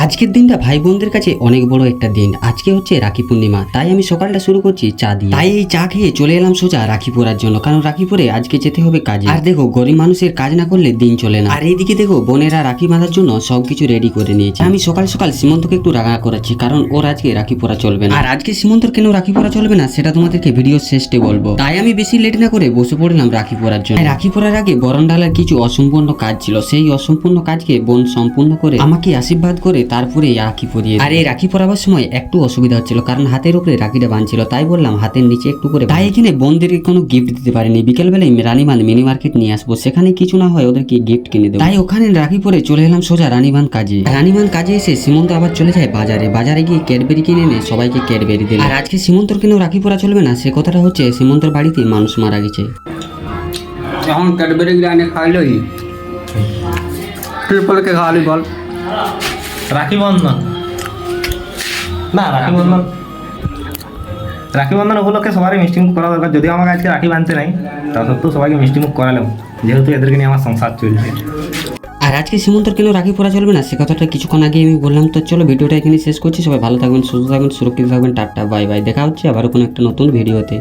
আজকের দিনটা ভাই বোনদের কাছে অনেক বড় একটা দিন। আজকে হচ্ছে রাখি পূর্ণিমা, তাই আমি সকালটা শুরু করছি চা দিয়ে। তাই এই চা খেয়ে চলে এলাম সোজা রাখি পরার জন্য, কারণ রাখি পরে আজকে যেতে হবে কাজে। আর দেখো গরিব মানুষের কাজ না করলে দিন চলে না। আর এইদিকে দেখো বোনেরা রাখি বাঁধার জন্য সবকিছু রেডি করে নিয়েছে। আমি সকাল সকাল সীমন্তকে একটু রাগা করাচ্ছি, কারণ ওর আজকে রাখি পরা চলবে না। আর আজকে সীমন্তর কেন রাখি পরা চলবে না সেটা তোমাদেরকে ভিডিও শেষে বলবো। তাই আমি বেশি লেট না করে বসে পড়লাম রাখি পরার জন্য। রাখি পরার আগে বরণ ডালার কিছু অসম্পূর্ণ কাজ ছিল, সেই অসম্পূর্ণ কাজকে বোন সম্পূর্ণ করে আমাকে আশীর্বাদ করে তারপরে রাখি পরিয়ে। আর এই রাখি পরাবার সময় একটু অসুবিধা হচ্ছিল, কারণ হাতের উপরে রাখিটা বাঁধছিল, তাই বললাম হাতের নিচে একটু করে। তাই এখানে বোনদেরকে কোনো গিফট দিতে পারিনি। বিকেলবেলায় রানীবাঁধ মিনি মার্কেট নিয়ে আসবো, সেখানে কিছু না হয় ওদেরকে গিফট কিনে দেবো। তাই ওখানে রাখি পরে চলে এলাম সোজা রানীবাঁধ কাজে। রানীবাঁধ কাজে এসে সীমন্ত আবার চলে যায় বাজারে। বাজারে গিয়ে ক্যাডবেরি কিনে এনে সবাইকে ক্যাডবেরি দিল। আর আজকে সীমন্তর কেন রাখি পরা চলবে না সে কথাটা হচ্ছে সীমন্তর বাড়িতে মানুষ মারা গেছে। এখন ক্যাডবেরি এনে খাইলই ট্রিপলকে খাওয়ালি বল। রাখি বন্ধন না, রাখি বন্ধন উপলক্ষে সবারই মিষ্টিমুখ করা দরকার। যদিও আমাকে আজকে রাখি বাঁধতে নাই, তা সত্ত্বেও সবাইকে মিষ্টিমুখ করালাম, যেহেতু এদেরকে নিয়ে আমার সংসার চলছে। আর আজকে সীমন্তর কেন রাখি পরা চলবে না সে কথাটা কিছুক্ষণ আগে আমি বললাম। তো চলো ভিডিওটা এখানে শেষ করছি। সবাই ভালো থাকবেন, সুস্থ থাকবেন, সুরক্ষিত থাকবেন। টাটা বাই বাই, দেখা হচ্ছে আবারও কোনো একটা নতুন ভিডিওতে।